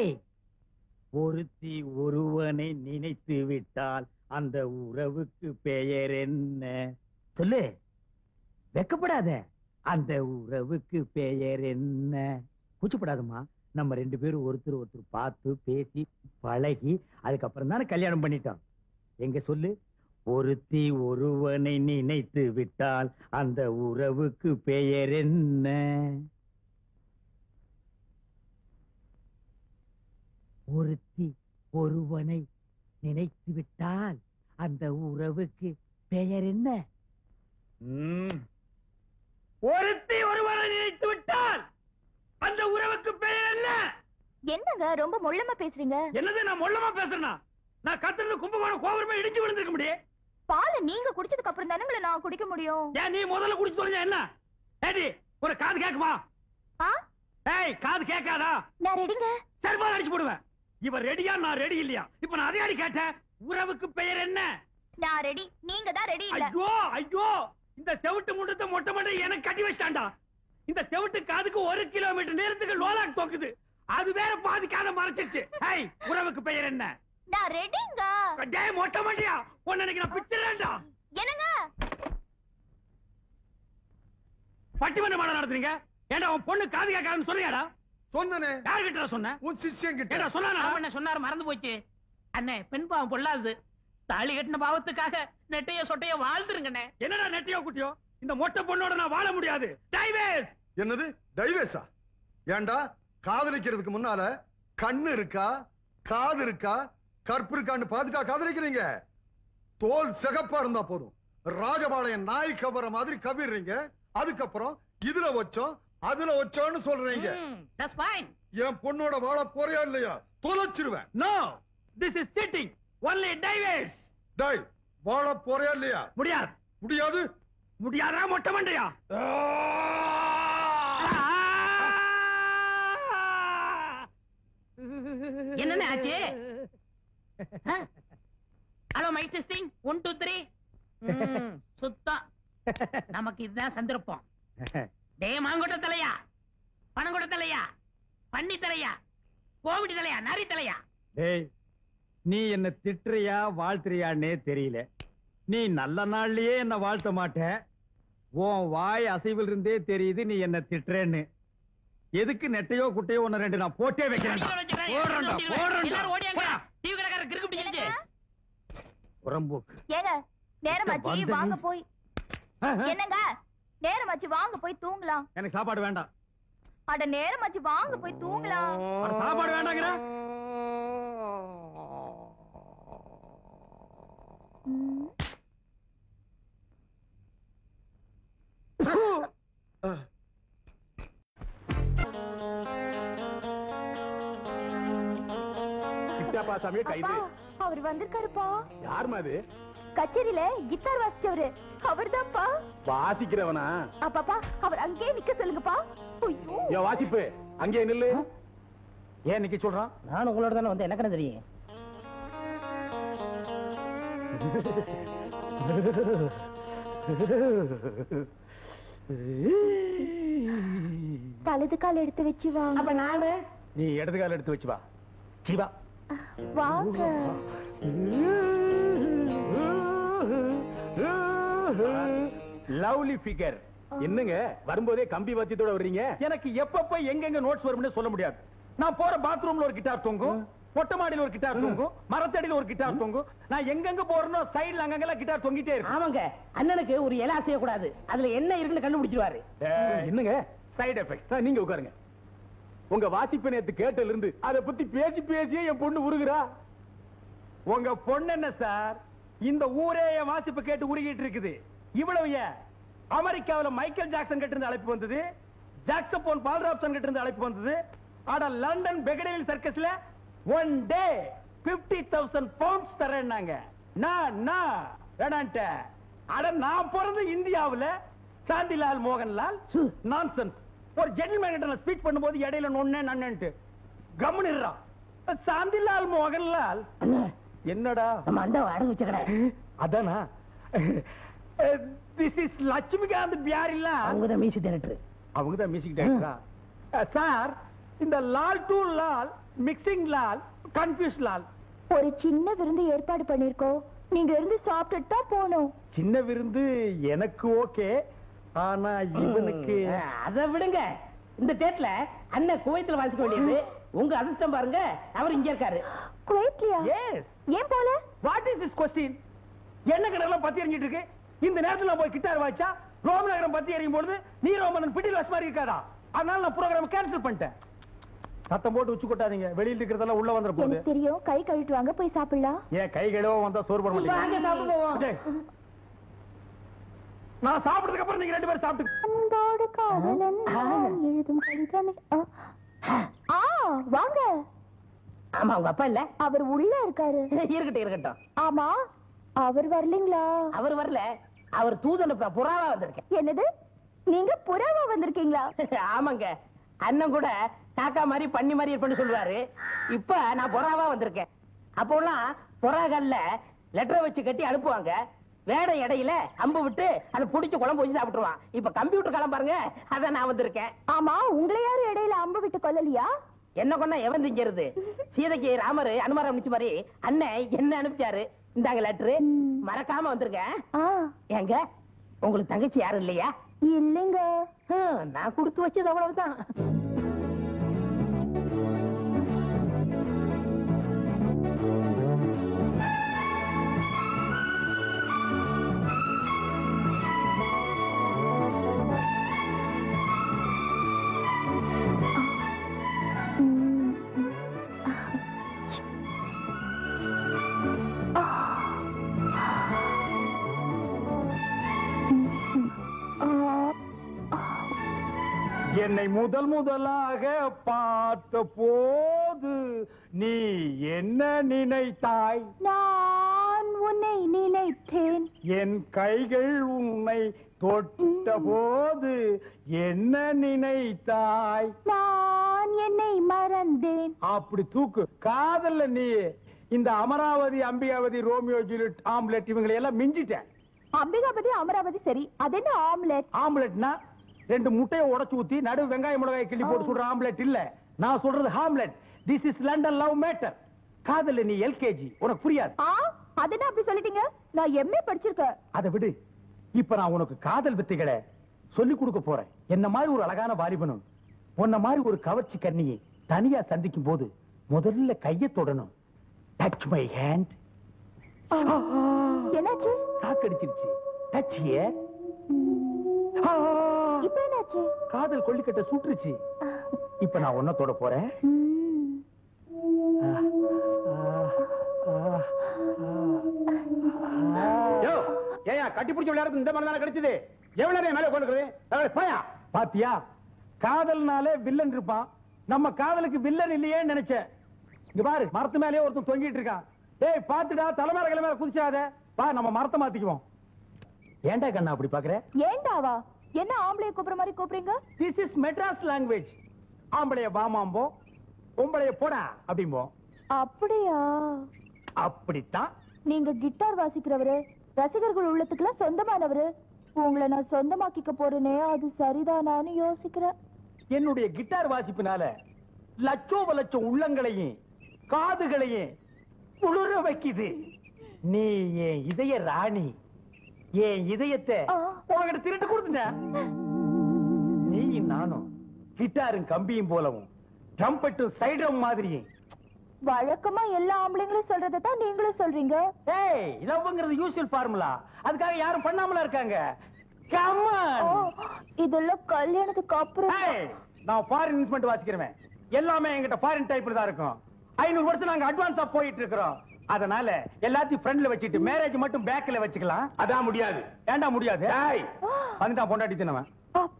டேய், ஒருத்தி ஒருவனை நினைத்து விட்டால் அந்த உறவுக்கு பெயர் என்ன? சொல்லு, வெக்கப்படாத. அந்த உறவுக்கு பெயர் என்ன? கூச்சப்படாதம்மா. நம்ம 2 பேரும் ஒருத்தர் ஒருத்தர் பார்த்து பேசி பழகி அதுக்கப்புறம் தானே கல்யாணம் பண்ணிட்டோம். எங்க சொல்லு, ஒருத்தி ஒருவனை நினைத்து விட்டால் அந்த உறவுக்கு பெயர் என்ன? ஒருத்தி ஒருவனை நினைத்து விட்டால் அந்த உறவுக்கு பெயர் என்ன? ஒருத்தி ஒருவனை நினைத்து விட்டால் அந்த உறவுக்கு பெயர் என்ன? என்னங்க ரொம்ப மொள்ளமா பேசுறீங்க? என்னது நான் மொள்ளமா பேசுறேனா? நான் கத்துறது கும்பகோணம் கோபுரமே இடிச்சு விழுந்திருக்க முடியும். பாலை நீங்க குடிச்சதுக்கு அப்புறம் தானே நான் குடிக்க முடியும். ஏன் நீ முதல்ல குடிச்சு சொல்லுங்க. என்ன ஏடி ஒரு காது கேக்குமா? ஏய், காது கேட்காதா? நான் ரெடிங்க. சர்வா அடிச்சு போடுவேன். இவ ரெடியா நான் ரெடி இல்லையா? இப்ப நான் அதே அடி கேட்டேன். உறவுக்கு பெயர் என்ன? நான் ரெடி, நீங்க தான் ரெடி இல்ல. ஐயோ ஐயோ, இந்த செவிட்டு முண்டத்தை மொட்டை மொட்டை எனக்கு கட்டி வச்சிட்டான்டா. இந்த செவிட்டு காதுக்கு 1 கிலோமீட்டர் நேரத்துக்கு லோலாக் தோக்குது. அது வேற பாதி காதை மறைச்சிருச்சு. ஏய், உறவுக்கு பெயர் என்ன? நான் ரெடிங்க. டேய் மொட்டை மண்டையா, உன்னை நான் பிச்சறேன்டா. என்னங்க பட்டிமன்ற மாட நடத்துறீங்க? ஏண்டா உன் பொண்ணு காது கேட்காதுன்னு சொல்றியாடா? சொன்னனே. யார் கிட்ட சொன்ன? உன் சிஷ்யன் கிட்ட. ஏண்டா சொன்னானா? அவன் சொன்னாரு, மறந்து போச்சு. அண்ணே, பெண் பாவம் பொல்லாது. தாலி கட்டின பாவத்துக்காக நெட்டைய சொட்டைய வாழ்ந்துருங்கண்ணே. என்னடா நெட்டியோ குட்டியோ, இந்த மொட்டை பொண்ணோட நான் வாழ முடியாது. டைவேஸ். என்னது டைவேஸா? ஏண்டா காதலிக்கிறதுக்கு முன்னால கண்ணு இருக்கா, காது இருக்கா, கற்பு இருக்கான்னு பாத்துட்டா காதலிக்கிறீங்க? தோல் சிகப்பா இருந்தா போதும், ராஜபாளையம் நாய் கவர மாதிரி கவிடுறீங்க. அதுக்கப்புறம் இதுல வச்சோம் அதுல வச்சோன்னு சொல்றீங்க. That's fine. என் பொண்ணோட வாழ போறியா இல்லையா? தொலைச்சிருவேன். No, this is cheating. Only divorce. டேய், வாழ போறியா இல்லையா? முடியாது. முடியாது. முடியாதா மொட்டை மண்டையா? என்னண்ணே ஆச்சு? Hello mike testing 1 2 3. சுத்தம். நமக்கு இதுதான் சந்தர்ப்பம். டே மாங்கொட்ட தலையா, பணங்கொட்ட தலையா, பன்னி தலையா, கோவிட் தலையா, நரி தலையா? டேய், நீ என்ன திட்டுறியா வாழ்த்துறியான்னே தெரியல. நீ நல்ல நாள்லயே என்ன வாழ்த்த மாட்ட. உன் வாய் அசைவில் இருந்தே தெரியுது நீ என்ன திட்டுறேன்னு. எதுக்கு நெட்டையோ குட்டையோ 1 2 நான் போட்டே வைக்கிறேன். புறம்போக்கு. ஏங்க நேரமாச்சு வாங்க போய். என்னங்க நேரமாச்சு வாங்க போய் தூங்கலாம். எனக்கு சாப்பாடு வேண்டாம். அட நேரமாச்சு வாங்க போய் தூங்கலாம். சாப்பாடு வேண்டாங்கிற? அவர் வந்திருக்காருப்பா. யாருமா அது? கச்சேரியில கிட்டார் வாசிச்சவரு அவர்தான்ப்பா. வாசிக்கிறவனா? அப்பாப்பா, அவர் அங்கேயே நிக்க சொல்லுங்கப்பா. ஐயோ வாசிப்பு அங்கே நில்லு. ஏன் நிக்க சொல்றான்? நான் உங்களோட தானே வந்து எனக்கு தெரியும். வலது கால் எடுத்து வச்சு வாங்க. அப்ப நானு? நீ இடது கால எடுத்து வச்சு வா. சிவா வாங்க. Lovely figure. என்னங்க வரும்போதே கம்பி வாத்தியத்தோட வர்றீங்க? எனக்கு எப்பப்ப எங்கெங்க நோட்ஸ் வரும்னு சொல்ல முடியாது. நான் போற பாத்ரூம்ல ஒரு கிட்டார் தொங்கும், மொட்டை மாடியில ஒரு கிட்டார் தொங்கும், மரத்தடியில ஒரு கிட்டார் தொங்கும். நான் எங்கெங்க போறேனோ சைடுல அங்கங்கெல்லாம் கிட்டார் தொங்கிட்டே இருக்கு. ஆமாங்க, அண்ணனுக்கு ஒரு இலை அசைய கூடாது. அதுல என்ன இருக்குன்னு கண்டுபிடிச்சிருவாரு. என்னங்க சைடு எஃபெக்ட்? நீங்க உட்காருங்க. உங்க வாசிப்பு நேத்து கேட்டல இருந்து அதை பத்தி பேசி பேசியே என் பொண்ணு உருகுறா. உங்க பொண்ணு என்ன சார், இந்த ஊரே என் வாசிப்பு கேட்டு உருகிட்டு இருக்குது. இவ்வளவு ஏன், அமெரிக்காவில் மைக்கேல் ஜாக்சன் கிட்ட இருந்து அழைப்பு வந்தது, ஜாக்சபோன் பால்ராப்சன் கிட்ட இருந்து அழைப்பு வந்தது. ஆனா லண்டன் பெகடேவில் சர்க்கஸ்ல 1 டே 50,000 பவுண்ட்ஸ் தரேன்னாங்க. வேணான்ட்ட. அட நான் பிறந்த இந்தியாவுல சாந்திலால் மோகன்லால் நான்சென்ஸ். ஒரு ஜென்டில்மேன் கிட்ட ஸ்பீச் பண்ணும்போது இடையில நொண்ணே நன்னன்ட்டு கம்முனிடுறான். சாந்திலால் மோகன்லால் என்னடா நம்ம அண்டா அடகு வச்ச கடை அதானா? This is Laxmikant Pyarelal. அவங்கதான் மியூசிக் டைரக்டர். அவங்கதான் மியூசிக் டைரக்டரா? சார், இந்த Lal to Lal mixing Lal, confuse Lal. ஒரு சின்ன விருந்து ஏற்பாடு பண்ணிருக்கோம், நீங்க இருந்து சாப்பிட்டுட்டு தான் போகணும். சின்ன விருந்து எனக்கு ஓகே, ஆனா இவனுக்கு அதை விடுங்க. இந்த டேட்ல அண்ணன் குவைத்துல வாசிக்க வேண்டியது. உங்க அதிர்ஷ்டம் பாருங்க, அவர் இங்க இருக்காரு. குவைத்லியா? எஸ். ஏன் போல? What is this question? என்ன கடலாம் பத்தி எரிஞ்சிட்டு இருக்கு? இந்த நேரத்துல போய் கிட்டார் வாய்ச்சா ரோம் நகரம் பத்தி எரியும் பொழுது நீ ரோமன் பிடில் வாஸ் மாதிரி இருக்காதா? அதனால நான் ப்ரோகிராம் கேன்சல் பண்ணிட்டேன். சத்தம் போட்டு உச்சு கொட்டாதீங்க, வெளியில இருக்கிறதெல்லாம் உள்ள வந்துற போகுது. எனக்கு தெரியும், கை கழுவிட்டு வாங்க, போய் சாப்பிடலாம். ஏன் கை கழுவ வந்தா சோறு போட வாங்க சாப்பிடுவோம். மாட்டீங்க? நான் சாப்பிட்டதுக்கு அப்புறம் நீங்க 2 பேரும் சாப்பிட்டு. அன்போடு காதலன் நான் எழுதும் கடிதமே. வாங்க. ஆமா, உங்க அப்பா இல்ல? அவர் உள்ள இருக்காரு. இருக்கட்டும் இருக்கட்டும். ஆமா, அவர் வரலீங்களா? அவர் வரல, அவர் தூதன் புறாவா வந்திருக்கேன். என்னது, நீங்க புறாவா வந்திருக்கீங்களா? ஆமாங்க, அண்ணன் கூட காக்கா மாதிரி பண்ணி மாதிரி இருப்பேன்னு சொல்லுவாரு. இப்ப நான் புறாவா வந்திருக்கேன். அப்போலாம் புறாகல்ல லெட்டரை வச்சு கட்டி அனுப்புவாங்க. வேட இடையில அம்பு விட்டு அதை புடிச்சு குழம்பு வச்சு சாப்பிட்டுருவான். இப்ப கம்ப்யூட்டர் காலம் பாருங்க, அதான் நான் வந்திருக்கேன். ஆமா, உங்களை யாரும் இடையில அம்பு விட்டு கொல்லலையா? என்ன கொண்டா எவன் திங்கிறது? சீதைக்கு ராமர் அனுமாரம் அனுப்பிச்ச மாதிரி அண்ணன் என்ன அனுப்பிச்சாரு. இந்தாங்க லெட்டரு, மறக்காம வந்திருக்கேன். ஏங்க, உங்களுக்கு தங்கச்சி யாரும் இல்லையா? இல்லைங்க. நான் கொடுத்து வச்சது அவ்வளவுதான். என்னை முதல் முதலாக பார்த்த போது நீ என்ன நினைத்தாய்? நான் உன்னை நினைத்தேன். என் கைகள் உன்னை தொட்ட போது என்ன நினைத்தாய்? நான் என்னை மறந்தேன். அப்படி தூக்கு. காதல்ல நீ இந்த Amaravathi, Ambikavathi, Romeo Juliet, omelette இவங்களை எல்லாம் மிஞ்சிட்டேன். அம்பிகாபதி, அமராவதி சரி, அது என்ன ஆம்லெட்? ஆம்லெட்னா 2 முட்டையை உடைச்சு ஊத்தி நடு வெங்காய மிளகாய் கிள்ளி போட்டு சுடுற ஆம்லெட் இல்ல. நான் சொல்றது Hamlet. This is London love matter. காதல்ல நீ எல்கேஜி, உனக்கு புரியாது. அது என்ன அப்படி சொல்லிட்டீங்க? நான் எம்ஏ படிச்சிருக்கேன். அதை விடு. இப்ப நான் உனக்கு காதல் வித்தைகளை சொல்லி கொடுக்க போறேன். என்ன மாதிரி ஒரு அழகான வாலிபனும் உன்ன மாதிரி ஒரு கவர்ச்சி கண்ணியை தனியா சந்திக்கும் போது முதல்ல கையை தொடணும். Touch my hand. என்னாச்சு? சாக்கடிச்சிருச்சு. Touch here. இப்ப என்னாச்சு? காதல் கொல்லிக்கட்ட சுட்டுருச்சு. இப்ப நான் உன்ன தொட போறேன். ஏயா கட்டி பிடிச்ச விளையாடுறது இந்த மாதிரி கிடைச்சது? எவ்வளவு மேல உட்காந்துக்கிறது? போயா. பாத்தியா, காதல்னாலே வில்லன் இருப்பான். நம்ம காதலுக்கு வில்லன் இல்லையே நினைச்சேன். இங்க பாரு, மரத்து மேலேயே ஒருத்தன் தொங்கிட்டு இருக்கான். ஏய் பாத்துடா, தலைமையில கிளம்பி குதிச்சாத. பா, நம்ம மரத்தை மாத்திக்குவோம். ஏண்டா கண்ணா அப்படி பாக்குற? ஏண்டாவா? என்ன ஆம்பளைய கூப்பிடுற மாதிரி கூப்பிடுறீங்க? This is Madras language. ஆம்பளைய வாமாம்போ, பொம்பளைய போடா அப்படிம்போ. அப்படியா? அப்படித்தான். நீங்க கிட்டார் வாசிக்கிறவரு, ரசிகர்கள் உள்ளத்துக்குலாம் சொந்தமானவரு. உங்களை நான் சொந்தமாக்கிக்க போறேனே, அது சரிதானான்னு யோசிக்கிறேன். என்னுடைய கிட்டார் வாசிப்பினால லட்சோப லட்சம் உள்ளங்களையும் காதுகளையும் குளிர வைக்குது. நீ என் இதய ராணி. என் இதயத்தை உங்ககிட்ட திருட்டு கொடுத்துட்ட. நீயும் நானும் கிட்டாரும் கம்பியும் போலவும் ட்ரம்பெட்டும் சைடும் மாதிரியும். வழக்கமா எல்லா ஆம்பளைங்களும் சொல்றதை தான் நீங்களும் சொல்றீங்க. ஏய், லவ்ங்கிறது யூசுவல் ஃபார்முலா. அதுக்காக யாரும் பண்ணாமல இருக்காங்க. Come on. இதெல்லாம் கல்யாணத்துக்கு அப்புறம். நான் ஃபாரின் இன்ஸ்ட்ருமெண்ட் வாசிக்கிறேன். எல்லாமே என்கிட்ட ஃபாரின் டைப்ல தான் இருக்கும். 500 வருஷம் நாங்க அட்வான்ஸா போயிட்டு இருக்கிறோம். அதனால எல்லாத்தையும் ஃப்ரண்ட்ல வச்சிட்டு மேரேஜ் மட்டும் பேக்ல வச்சுக்கலாம். அதான் முடியாது. ஏண்டா முடியாது? ஏய், வந்துட்டான் பொண்டாட்டி தினவன்.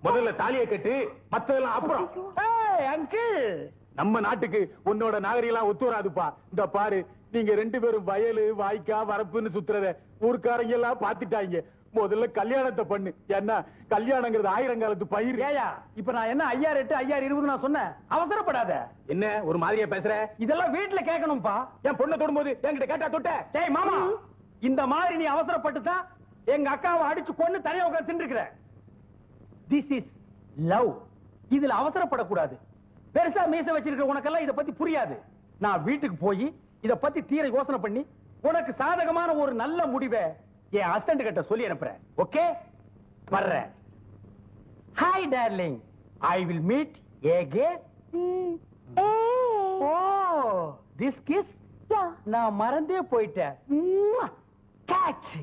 முதல்ல தாலியை கட்டு, மத்ததெல்லாம் அப்புறம். ஏய் அங்கிள், நம்ம நாட்டுக்கு உன்னோட நாகரிகம் ஒத்து வராதுப்பா. இந்த பாரு, நீங்க 2 பேரும் வயலு வாய்க்கா வரப்புன்னு சுத்துறத ஊர்க்காரங்க எல்லாம் பாத்துட்டாங்க. முதல்ல கல்யாணத்தை பண்ணு. என்ன கல்யாணங்கிறது 1000 காலத்து பயிர். ஏயா, இப்ப நான் என்ன 5008 5020 நான் சொன்னேன்? அவசரப்படாத. என்ன ஒரு மாதிரியா பேசுற? இதெல்லாம் வீட்டுல கேட்கணும்பா. என் பொண்ணை தொடும்போது என்கிட்ட கேட்டா தொட்ட? டேய் மாமா, இந்த மாதிரி நீ அவசரப்பட்டுதான் எங்க அக்காவை அடிச்சு கொன்னு தனியா உட்கார்ந்து தின்னுக்கிற. This is love. இதுல அவசரப்படக்கூடாது. பெருசா மீச வச்சிருக்கிற உனக்கெல்லாம் இத பத்தி புரியாது. நான் வீட்டுக்கு போய் இத பத்தி தீர யோசனை பண்ணி உனக்கு சாதகமான ஒரு நல்ல முடிவை என் அசிஸ்டன்ட் கிட்ட சொல்லி அனுப்புறேன். ஓகே, வர்றேன். Hi darling, I will meet again. Oh, this kiss நான் மறந்தே போயிட்டேன். கேட்ச்.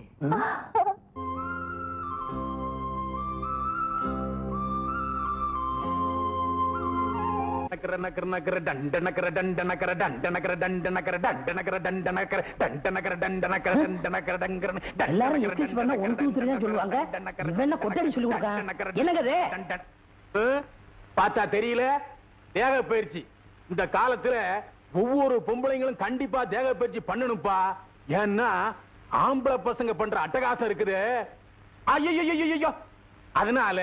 பார்த்தா தெரியல தேக பயிற்சி. இந்த காலத்துல ஒவ்வொரு பொம்பளைங்களும் கண்டிப்பா தேக பயிற்சி பண்ணணும்பா. ஏன்னா ஆம்பளை பசங்க பண்ற அட்டகாசம் இருக்குது. ஐயோ, அதனால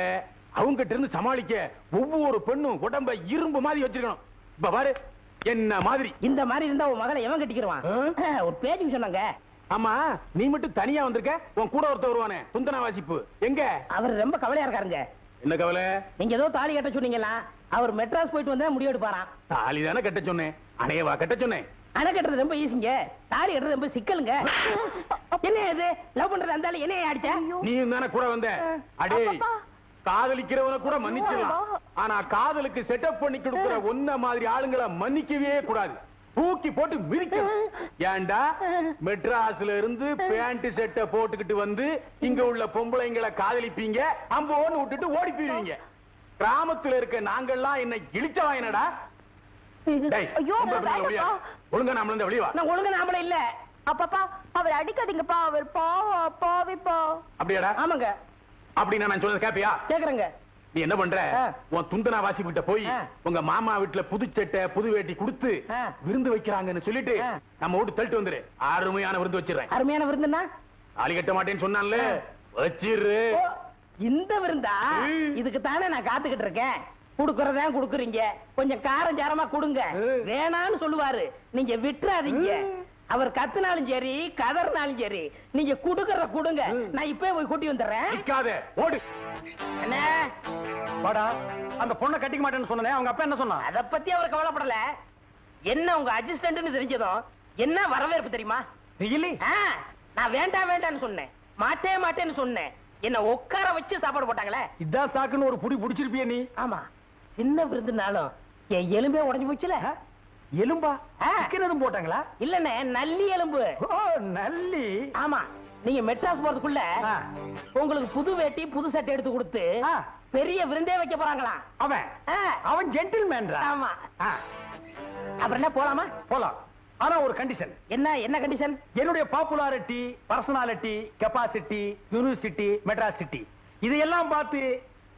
அவங்க கிட்ட இருந்து சமாளிக்க ஒவ்வொரு பெண்ணும் உடம்ப இரும்பு மாதிரி வச்சிருக்கணும். இப்ப பாரு என்ன மாதிரி. இந்த மாதிரி இருந்தா உன் மகளை எவன் கட்டிக்கிறான்? ஒரு பேச்சுக்கு சொன்னாங்க. ஆமா, நீ மட்டும் தனியா வந்திருக்க. உன் கூட ஒருத்தர் வருவானே துந்தனா வாசிப்பு எங்க? அவர் ரொம்ப கவலையா இருக்காருங்க. என்ன கவலை? நீங்க ஏதோ தாலி கட்ட சொன்னீங்களா? அவர் மெட்ராஸ் போயிட்டு வந்தா முடிவு எடுப்பாராம். தாலி தானே கட்ட சொன்னேன், அணையவா கட்ட சொன்னேன். அணை கட்டுறது ரொம்ப ஈஸிங்க, தாலி கட்டுறது ரொம்ப சிக்கலுங்க. என்ன இது லவ் பண்றது அந்த என்ன அடிச்சா? நீ தானே கூட வந்த. அடே, காதலிக்கிறவனை கூட மன்னிச்சிடலாம், ஆனா காதலுக்கு செட்டப் பண்ணி கொடுக்கிற ஒன்ன மாதிரி ஆளுங்களை மன்னிக்கவே கூடாது. தூக்கி போட்டு மிதிக்கும். ஏண்டா மெட்ராஸ்ல இருந்து பேண்ட் செட்டை போட்டுக்கிட்டு வந்து இங்க உள்ள பொம்பளைங்களை காதலிப்பீங்க, அம்போன்னு விட்டுட்டு ஓடி போயிருவீங்க. கிராமத்துல இருக்க நாங்கெல்லாம் என்ன இழிச்சவா என்னடா? ஒழுங்கா நாம வெளிவா. நான் ஒழுங்கா நாமள இல்ல. அப்பப்பா அவர் அடிக்காதீங்கப்பா, அவர் பாவிப்பா. அப்படியாடா? ஆமாங்க. அப்படின்னா நான் சொல்றது கேப்பியா? கேக்குறேங்க. நீ என்ன பண்ற? உன் துந்தனா வாசி கிட்ட போய் உங்க மாமா வீட்டுல புது சட்டை புது வேட்டி கொடுத்து விருந்து வைக்கிறாங்கன்னு சொல்லிட்டு நம்ம வீட்டு தள்ளிட்டு வந்துரு. அருமையான விருந்து வச்சிடறேன். அருமையான விருந்துன்னா? தாலி கட்ட மாட்டேன்னு சொன்னான்ல, வச்சிரு. இந்த விருந்தா? இதுக்கு தானே நான் காத்துக்கிட்டு இருக்கேன். குடுக்கறதா குடுக்குறீங்க, கொஞ்சம் காரம் சாரமா கொடுங்க. வேணான்னு சொல்லுவாரு, நீங்க விட்டுறாதீங்க. அவர் கத்துனாலும் சரி கதறினாலும் சரி நீங்க குடுக்கறத கொடுங்க. நான் இப்பவே போய் கூட்டி வந்துடுறேன். ஓடு. என்ன வாடா, அந்த பொண்ணை கட்டிக்க மாட்டேன்னு சொன்னேன். அவங்க அப்பா என்ன சொன்னா? அத பத்தி அவர் கவலைப்படல. என்ன உங்க அசிஸ்டன்ட்னு தெரிஞ்சதும் என்ன வரவேற்பு தெரியுமா? நான் வேண்டாம் வேண்டாம்னு சொன்னேன், மாட்டேன்னு சொன்னேன். என்ன உட்கார வச்சு சாப்பாடு போட்டாங்களே. இதான் சாக்குன்னு ஒரு புடி புடிச்சிருப்பிய நீ. ஆமா, சின்ன விருந்துனாலும் என் எலும்பே உடைஞ்சு போச்சுல. எலும்பா? எதுவும் போட்டாங்களா? இல்லண்ணே, நல்லி எலும்பு. நல்லி? ஆமா. நீங்க மெட்ராஸ் போறதுக்குள்ள உங்களுக்கு புது வேட்டி புது சட்டை எடுத்து கொடுத்து பெரிய விருந்தே வைக்க போறாங்களா. அவன் ஜென்டில்மேன். ஆமா. அப்புறம் என்ன, போலாமா? போலாம். ஆனா ஒரு கண்டிஷன். என்ன கண்டிஷன்? என்னுடைய popularity, personality, capacity, university, Madras city இதையெல்லாம் பார்த்து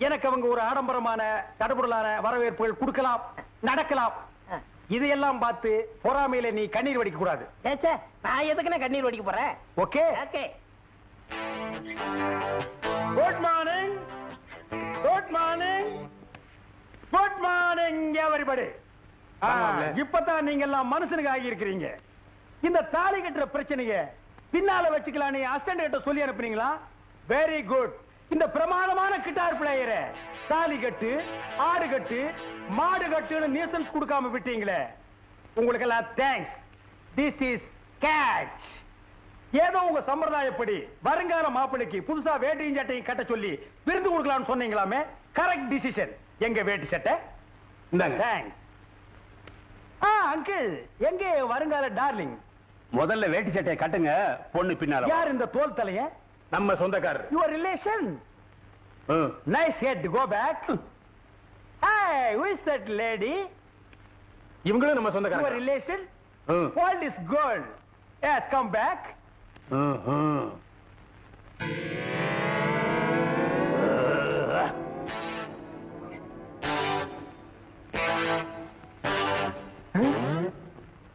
எனக்கு அவங்க ஒரு ஆடம்பரமான தடபுடலான வரவேற்புகள் கொடுக்கலாம், நடக்கலாம். இதையெல்லாம் பார்த்து பொறாமையில நீ கண்ணீர் வடிக்க கூடாது. நான் எதுக்குன்னு கண்ணீர் வடிக்க போறேன்? Okay okay. Good morning, good morning, good morning everybody. இப்பதான் நீங்க எல்லாம் மனுஷனுக்கு ஆகி இருக்கிறீங்க. இந்த தாலி கட்டுற பிரச்சனைய பின்னால வச்சுக்கலாம் நீ அசிஸ்டன்ட் கிட்ட சொல்லி அனுப்புறீங்களா? Very good. இந்த பிரமாதமான கிட்டார் பிளேயரை தாலி கட்டு, ஆடு கட்டு, மாடு கட்டுன்னு நியூசன்ஸ் கொடுக்காம விட்டீங்களே, உங்களுக்கு எல்லாம் தேங்க்ஸ். This is catch. ஏதோ உங்க சம்பிரதாயப்படி வருங்கால மாப்பிளைக்கு புதுசா வேட்டியும் சட்டையும் கட்ட சொல்லி விருந்து கொடுக்கலாம்னு சொன்னீங்களாமே, கரெக்ட் டிசிஷன். எங்க வேட்டி சட்டை? தேங்க்ஸ். அங்கிள், எங்க வருங்கால டார்லிங்? முதல்ல வேட்டி சட்டையை கட்டுங்க, பொண்ணு பின்னால. யார் இந்த தோல் தலைய? நம்ம சொந்தக்காரர். Your relation. Nice head, go back. Hey, who is that lady? இவங்களும் நம்ம சொந்தக்காரர். Your relation? All is good. Yes, come back.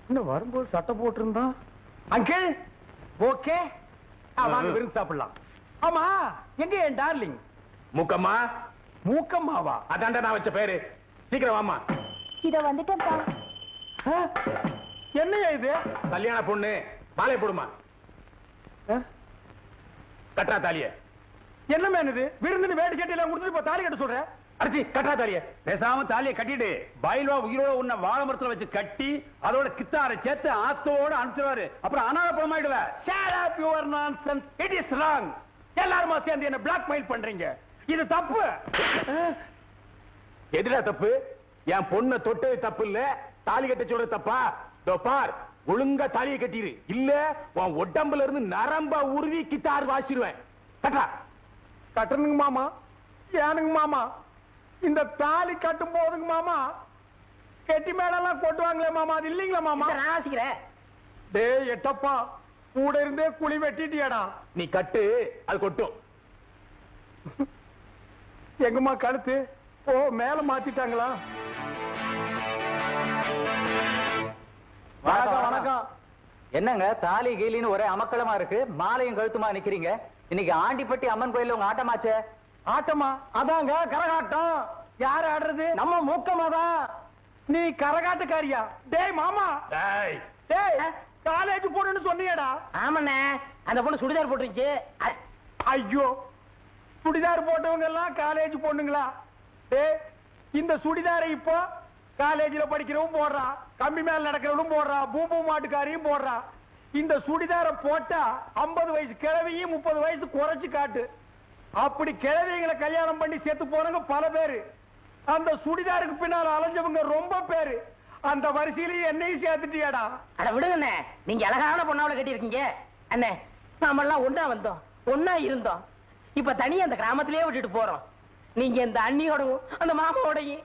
இன்னும் வரும்போது சட்டை போட்டிருந்தான். அங்கிள், ஓகே, வாங்க விருந்து சாப்பிடலாம். ஆமா, எங்க என் டார்லிங்? மூக்கம்மா. மூக்கம்மாவா? அதான்டா நான் வச்ச பேரு. சீக்கிரம் வாமா. இத வந்துட்டேன்ப்பா. என்னையா இது? கல்யாண பொண்ணு, மாலை போடுமா. கட்டா தாலிய. என்ன மேன் இது? விருந்துன்னு வேட்டி சட்டை எல்லாம் கொடுத்துட்டு இப்ப தாலி கட்ட சொல்ற? அடிச்சி கட்டா தாலிய பேசாம தாலியை கட்டிட்டு பயில்வா உயிரோட உன்ன வாழை மரத்துல வச்சு கட்டி அதோட கித்தாரை சேர்த்து ஆத்தோட அனுப்பிச்சுவாரு. அப்புறம் அனாத பணமாயிடுவ. Shut up your nonsense. It is wrong. எல்லாரும் சேர்ந்து என்ன பிளாக்மெயில் பண்றீங்க. இது தப்பு. எதுல தப்பு? என் பொண்ணை தொட்டு தப்பு இல்ல, தாலி கட்ட சொல்ற தப்பா? பார், ஒழுங்கா தாலியை கட்டிரு, இல்ல உன் உடம்புல இருந்து நரம்பா உருவி கித்தார் வாசிடுவேன். கட்டா. கட்டணுங்க மாமா. ஏனுங்க மாமா, இந்த தாலி கட்டும் போதுங்க மாமா கெட்டி மேடெல்லாம் கொட்டுவாங்களே மாமா, அது இல்லீங்களா மாமா? நான் வாசிக்கிறேன். டேய் எட்டப்பா, கூட இருந்தே குழி வெட்டிட்டியாடா. நீ கட்டு, அது கொட்டும். எங்கம்மா கழுத்து? ஓ, மேல மாத்திட்டாங்களா? வணக்கம் வணக்கம். என்னங்க தாலி கீலின்னு ஒரே அமக்களமா இருக்கு, மாலையும் கழுத்துமா நிக்கிறீங்க. இன்னைக்கு ஆண்டிப்பட்டி அம்மன் கோயில்ல உங்க ஆட்டமாச்சே. ஆட்டமா? அதாங்க கரகாட்டம். யாரு ஆடுறது? நம்ம மூக்கமாதான். நீ கரகாட்டுக்காரியா? டேய் மாமா, டேய் டேய் காலேஜ் போடுன்னு சொன்னியடா. ஆமாண்ணே, அந்த பொண்ணு சுடிதார் போட்டுருச்சு. ஐயோ, சுடிதார் போட்டவங்க எல்லாம் காலேஜ் பொண்ணுங்களா? டேய், இந்த சுடிதாரை இப்போ காலேஜ்ல படிக்கிறவன் போடுறா, கம்பி மேல நடக்கிறவனும் போடுறா, பூம்பூ மாட்டுக்காரியும் போடுறா. இந்த சுடிதாரை போட்டா 50 வயசு கிழவியும் 30 வயசு குறைச்சு காட்டு. அப்படி கிழவிங்களை கல்யாணம் பண்ணி செத்து போறவங்க பல பேரு. அந்த சுடிதாருக்கு பின்னால அலைஞ்சவங்க ரொம்ப பேரு. அந்த வரிசையிலேயே என்னையும் சேர்த்துட்டியாடா. அட விடுங்கண்ணே, நீங்க அழகான பொண்ணாவளை கட்டி இருக்கீங்க. அண்ணே, நாம எல்லாம் ஒண்ணா வந்தோம், ஒண்ணா இருந்தோம். இப்ப தனியா அந்த கிராமத்திலேயே விட்டுட்டு போறோம். நீங்க இந்த அண்ணியோடவும் அந்த மாமாவோடையும்.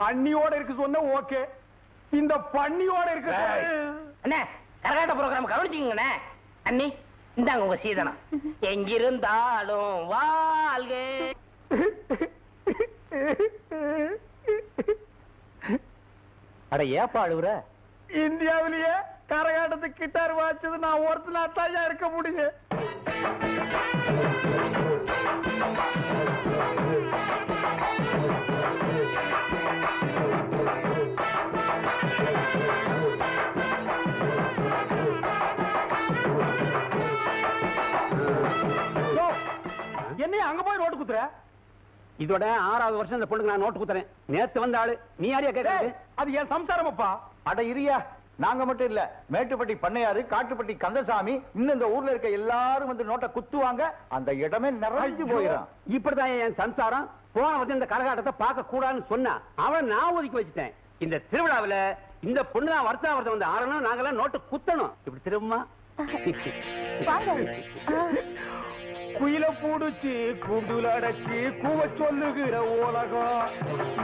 அண்ணியோட இருக்கு சொன்ன ஓகே, இந்த பண்ணியோட இருக்கு. அண்ணே, கரகாட்ட ப்ரோக்ராம் கவனிச்சுக்கங்கண்ணே. அண்ணி, இந்தாங்க உங்க சீதனம். எங்கிருந்தாலும் வாழ்க. அட ஏப்பா அழுவுற? இந்தியாவிலேயே கரகாட்டத்துக்கு கிட்டார் வாச்சது நான் ஒருத்தனா தான் இருக்க முடியும். என்னைய அங்க போய் நோட்டு குத்துற? இதோட 6வது வருஷம் இந்த பொண்ணுக்கு நான் நோட்டு குத்துறேன். நேத்து வந்த ஆளு நீ யாரையா கேட்கறது? அது என் சம்சாரமப்பா. அட இரியா, நாங்க மட்டும் இல்ல, மேட்டுப்பட்டி பண்ணையாரு, காட்டுப்பட்டி கந்தசாமி, இன்னும் இந்த ஊர்ல இருக்க எல்லாரும் வந்து நோட்டை குத்துவாங்க. அந்த இடமே நிறைஞ்சு போயிடும். இப்படிதான் என் சம்சாரம் போன வந்து இந்த கரகாட்டத்தை பார்க்க கூடாதுன்னு சொன்னா அவன் நான் ஒதுக்கி வச்சுட்டேன். இந்த திருவிழாவில இந்த பொண்ணு தான் வருஷம் வந்து ஆடணும், நாங்கெல்லாம் நோட்டு குத்தணும். இப்படி திரும்ப குயில பூடுச்சு கூண்டுல அடைச்சி கூவ சொல்லுகிற உலகம்,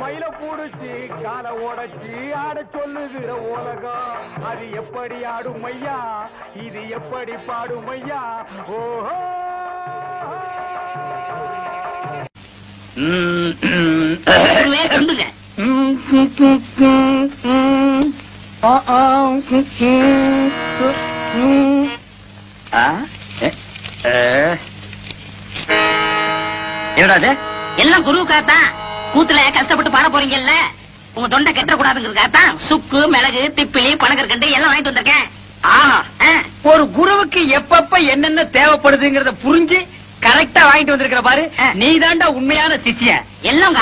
மயில பூடுச்சு கால உடைச்சி ஆட சொல்லுகிற உலகம். அது எப்படி ஆடும் ஐயா, இது எப்படி பாடும் ஐயா? ஓஹோ, என்னடா எல்லாம் குருவுக்காகத்தான். கூத்துல கஷ்டப்பட்டு பாட போறீங்கல்ல, உங்க தொண்டை கெட்ட கூடாதுங்கிறதுக்காகத்தான் சுக்கு, மிளகு, திப்பிலி, பனகற்கண்டு எல்லாம் வாங்கிட்டு வந்திருக்கேன். ஒரு குருவுக்கு எப்பப்ப என்னென்ன தேவைப்படுதுங்கிறத புரிஞ்சு கரெக்டா வாங்கிட்டு வந்திருக்கிற பாரு. நீ தாண்டா உண்மையான சிஷ்ய. எல்லாம்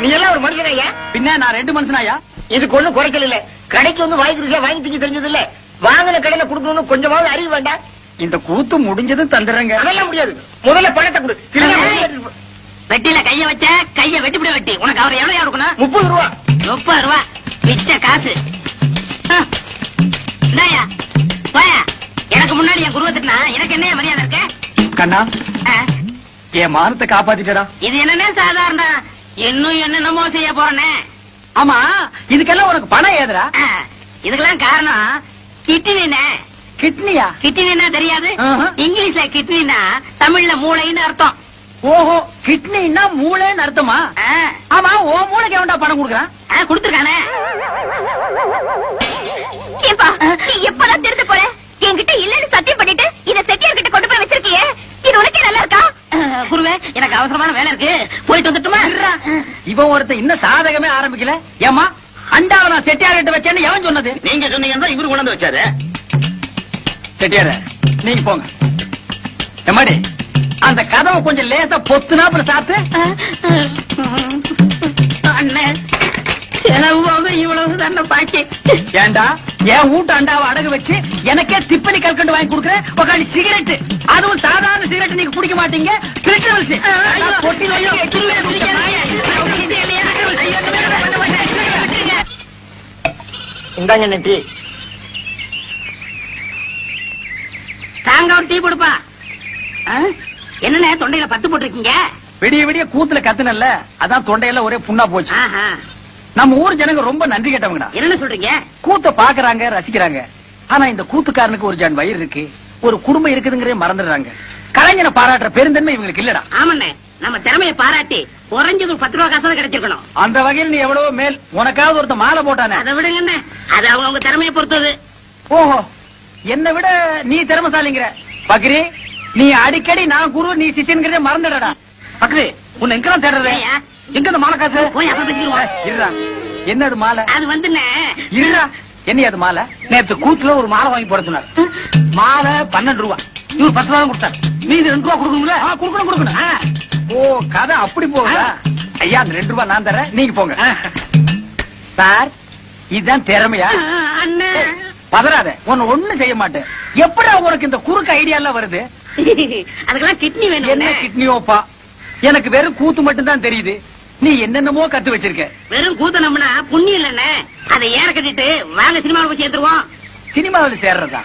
நீ எல்லாம் ஒரு மனுஷனாயா? பின்ன நான் 2 மனுஷனாயா? இதுக்கு ஒண்ணும் குறைக்கல இல்ல. கடைக்கு வந்து வாங்கி குடிச்சா வாங்கி திங்க தெரிஞ்சது இல்ல. வாங்கின கடையில கொடுக்கணும்னு கொஞ்சமாவது அறிவு வேண்டாம். இந்த கூத்து முடிஞ்சதும் தந்துடுறேங்க. அதெல்லாம் முடியாது, முதல்ல பணத்தை கொடு. வெட்டில கைய வச்ச கைய வெட்டிப்படி வெட்டி. உனக்கு அவர் எவ்வளவு கொடுக்கணும்? 30 ரூபா. 30 ரூபா மிச்ச காசு. இந்தாயா போயா. எனக்கு முன்னாடி என் குருவத்துக்குனா எனக்கு என்ன மரியாதை இருக்கு? கண்ணா, என் மானத்தை காப்பாத்திட்டடா. இது என்னன்னா சாதாரண, இன்னும் என்னென்னமோ செய்ய போறேன்னு. ஆமா, இதுக்கெல்லாம் உனக்கு பணம் ஏதுடா? இதுக்கெல்லாம் காரணம் கிட்னினே. கிட்னியா? கிட்னினா தெரியாது? இங்கிலீஷ்ல கிட்னினா தமிழ்ல மூளைன்னு அர்த்தம். ஓஹோ, கிட்னின்னா மூளைன்னு அர்த்தமா? ஆமா, ஓ மூளைக்கு எவன்டா பணம் கொடுக்கறான்? கொடுத்துருக்கானே. எப்பதான் திருட்டு போற? என்கிட்ட இல்லன்னு சத்தியம் பண்ணிட்டு இத செட்டியார் கிட்ட கொண்டு போய் வச்சிருக்கியே, இது உனக்கே நல்லா இருக்கா? குருவே, எனக்கு அவசரமான வேலை இருக்கு, போயிட்டு வந்துட்டுமா? இவன் ஒருத்தன் இன்னும் சாதகமே ஆரம்பிக்கல. ஏமா, அண்டாவை நான் செட்டியார் கிட்ட வச்சேன்னு எவன் சொன்னது? நீங்க சொன்னீங்கன்னா இவரு கொண்டு வந்து வச்சாரு. செட்டியார, நீங்க போங்க. எம்மாடி, அந்த கதவை கொஞ்சம் லேசா பொத்துனாப்புல சாத்து. அண்ணே செலவு போக இவ்வளவு தானே பாக்கி. ஏண்டா என் வீட்டு அண்டாவை அடகு வச்சு எனக்கே திப்பனி கல்கண்டு வாங்கி கொடுக்குறேன். உக்காந்து சிகரெட், அதுவும் சாதாரண சிகரெட் நீங்க குடிக்க மாட்டீங்க. இந்தாங்க நெட்டி. தாங்க ஒரு டீ கொடுப்பா. என்னண்ணே தொண்டையில பத்து போட்டிருக்கீங்க? விடிய விடிய கூத்துல கத்துனல்ல, அதான் தொண்டையில ஒரே புண்ணா போச்சு. நம்ம ஊர் ஜனங்க ரொம்ப நன்றி கேட்டவங்கடா. என்ன சொல்றீங்க? கூத்த பாக்குறாங்க, ரசிக்கிறாங்க. ஆனா இந்த கூத்துக்காரனுக்கு ஒரு ஜான் வயிறு இருக்கு, ஒரு குடும்பம் இருக்குதுங்கிறே மறந்துடுறாங்க. கலைஞனை பாராட்டுற பெருந்தன்மை இவங்களுக்கு இல்லடா. ஆமாண்ணே, நம்ம திறமையை பாராட்டி குறைஞ்சது ஒரு 10 ரூபா காசு கிடைச்சிருக்கணும். அந்த வகையில் நீ எவ்வளவோ மேல். உனக்காவது ஒருத்த மாலை போட்டானே. அதை விடுங்கண்ணே, அது அவங்க திறமையை பொறுத்தது. ஓஹோ, என்னை விட நீ திறமசாலிங்கிற. பக்ரி, நீ அடிக்கடி நான் குரு நீ சிஷியன்கிறதே மறந்துடடா. பக்ரி, உன்னை எங்கெல்லாம் தேடுறது? எங்க இந்த மாலை காசு? போய் அப்ப பேசிடுவோம். இருடா, என்னது மாலை? அது வந்துண்ணே, இருடா, என்ன அது மாலை? நேற்று கூத்துல ஒரு மாலை வாங்கி போட சொன்னார். மாலை 12 ரூபா, இவர் 10 ரூபா கொடுத்தார். மீது 2 ரூபா கொடுக்கணும்ல? கொடுக்கணும். ஓ, கதை அப்படி போகுதா? ஐயா, அந்த 2 ரூபா நான் தரேன், நீங்க போங்க. சார், இதுதான் திறமையா? அண்ணே பதறாத, உன்னை ஒண்ணும் செய்ய மாட்டேன். எப்படா உனக்கு இந்த குறுக்கு ஐடியா எல்லாம் வருது? அதுக்கெல்லாம் கிட்னி வேணும். என்ன கிட்னியோப்பா? எனக்கு வெறும் கூத்து மட்டும் தான் தெரியுது. நீ என்னென்னமோ கத்து வச்சிருக்க. வெறும் கூத்த நம்பினா புண்ணியம் இல்லண்ணே. அதை ஏற கட்டிட்டு வாங்க சினிமாவில் போய் சேர்த்துருவோம். சினிமாவில் சேர்றதா?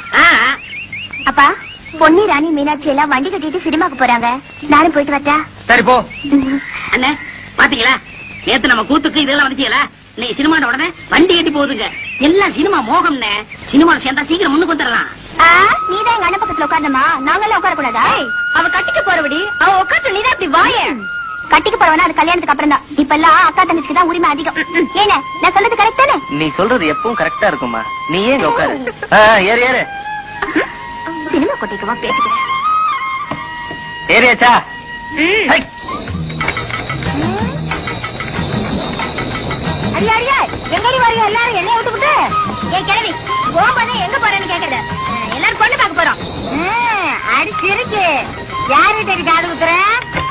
அப்பா, பொன்னி ராணி மீனாட்சி எல்லாம் வண்டி கட்டிட்டு சினிமாக்கு போறாங்க. நானும் போயிட்டு வரட்டா? சரி போ. அண்ணே பாத்தீங்களா, நேத்து நம்ம கூத்துக்கு இதெல்லாம் வந்துச்சீங்களா? இன்னைக்கு சினிமாட உடனே வண்டி கட்டி போகுதுங்க. எல்லாம் சினிமா மோகம்னே. சினிமாவில் சேர்ந்தா சீக்கிரம் முன்னுக்கு வந்துடலாம். நீதான் எங்க அண்ணன் பக்கத்துல உட்கார்ந்தமா, நாங்கெல்லாம் உட்கார கூடாதா? அவ கட்டிக்க போறபடி அவ உட்காந்து நீதான் இப்படி வாய. கட்டிக்க போறவனா அது கல்யாணத்துக்கு அப்புறம் தான். இப்ப எல்லாம் அக்கா தங்கச்சிக்கு தான் உரிமை அதிகம். ஏன நான் சொல்றது கரெக்ட் தானே? நீ சொல்றது எப்பவும் கரெக்டா இருக்குமா? நீ ஏன் உட்காரு. ஏறு ஏறு. சினிமா கொட்டிக்குவா பேசிக்கிறேன். ஏறியாச்சா? அடியா அடியா, எங்கடி வாரியா எல்லாரும் என்னைய விட்டுக்கிட்டு? ஏன் கிளவி கோபனை எங்க போறேன்னு கேக்குறது? எல்லாரும் பொண்ணு பார்க்க போறோம். அடி சிரிச்சு யாரு தேடி காது குத்துற?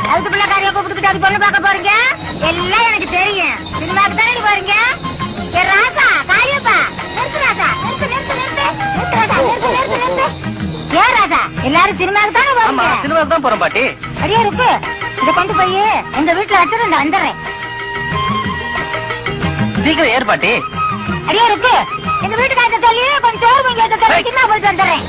அதுக்கு பிள்ளைக்காரியா கூப்பிட்டுக்கிட்டு அது பொண்ணு பார்க்க போறீங்க? எல்லாம் எனக்கு தெரியும். சினிமாவுக்கு தானே போறீங்க? ஏ ராசா, காரியப்பா, நிறுத்து ராசா, நிறுத்து ராசா, நிறுத்து. ஏன் ராசா, எல்லாரும் சினிமாவுக்கு தானே போறீங்க? சினிமாவுக்கு தான் போறோம் பாட்டி. அடியா இருக்கு, இதை கொண்டு போய் எங்க வீட்டுல வச்சுட்டு நான் வந்துடுறேன். சீக்கிரம் ஏறு பாட்டி. அடியா இருக்கு, எங்க வீட்டுக்காரங்க சொல்லி கொஞ்சம் சோறு வாங்கி சொல்லி சின்ன போயிட்டு வந்துடுறேன்.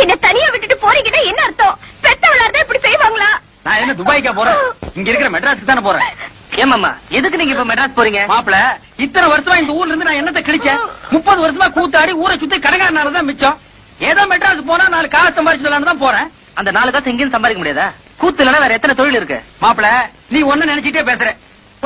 என்ன தனியா விட்டுட்டு போறீங்கன்னா என்ன அர்த்தம்? பெத்தவளார்தான் இப்படி செய்வாங்களா? நான் என்ன துபாய்க்கா போறேன்? இங்க இருக்கிற மெட்ராஸுக்கு தானே போறேன். ஏமாமா, எதுக்கு நீங்க இப்ப மெட்ராஸ் போறீங்க? மாப்பிள, இத்தனை வருஷமா இந்த ஊர்ல இருந்து நான் என்னத்தை கிழிச்சேன்? 30 வருஷமா கூத்தாடி ஊரை சுத்தி கடைக்காரனாலதான் மிச்சம். ஏதோ மெட்ராஸ் போனா 4 காசு சம்பாதிச்சுலான்னு தான் போறேன். அந்த 4 காசு எங்கேயும் சம்பாதிக்க முடியாதா? கூத்து இல்லைன்னா வேற எத்தனை தொழில் இருக்கு? மாப்பிள, நீ ஒண்ணு நினைச்சிட்டே பேசுற.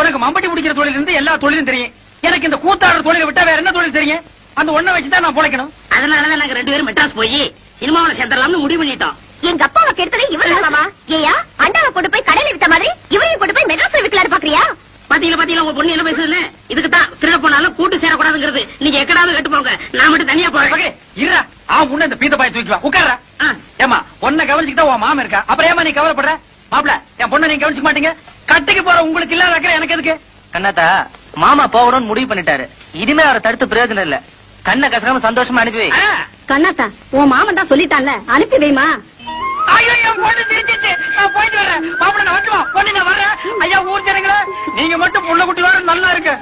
உனக்கு மம்பட்டி பிடிக்கிற தொழில் இருந்து எல்லா தொழிலும் தெரியும். எனக்கு இந்த கூத்தாடுற தொழிலை விட்டா வேற என்ன தொழில் தெரியும்? அந்த ஒண்ணை வச்சுதான் நான் பொழைக்கணும். அதனாலதான் நாங்க 2 பேரும் மெட்ராஸ் போய் சினிமாவில் சேர்ந்துடலாம்னு முடிவு பண்ணிட்டோம். எங்க அப்பாவை கெடுத்தது இவராமா? ஏயா, அண்டாவை கொண்டு போய் கடையில வித்த மாதிரி இவரையும் கொண்டு போய் மெட்ராஸ்ல விக்கலாரு பாக்குறியா? பாத்தீங்களா உங்க பொண்ணு என்ன பேசுதுன்னு? இதுக்குதான் திருட போனாலும் கூட்டு சேரக்கூடாதுங்கிறது. நீங்க எக்கடாவது கட்டு போங்க, நான் மட்டும் தனியா போறேன். இருடா, முன்ன இந்த பீத்த பாய் தூக்கி வா, உட்கார. ஏமா, ஒன்ன கவனிச்சுக்கிட்டா உன் மாமன் இருக்கா, அப்புறம் ஏமா நீ கவலைப்படுற? மாப்பிள, என் பொண்ணை நீங்க கவனிச்சுக்க மாட்டீங்க. கட்டிக்கு போற உங்களுக்கு இல்லாத வைக்கிற எனக்கு எதுக்கு? கண்ணாத்தா, மாமா போகணும்னு முடிவு பண்ணிட்டாரு. இனிமே அவரை தடுத்து பிரயோஜனம் இல்ல. கண்ணை கசகாம சந்தோஷமா அனுப்பி வை. கண்ணாத்தா, உன் மாமன் தான் சொல்லிட்டான்ல, அனுப்பி வைமா. ஐயோ, என் பொண்ணு திருச்சிச்சு. நான் போயிட்டு வரேன். மாப்பிள, நான் வந்துவா, பொண்ணு நான் வர்றேன். ஐயா, ஊர் ஜனங்களே, நீங்க மட்டும் புள்ள குட்டி வர நல்லா இருக்கு.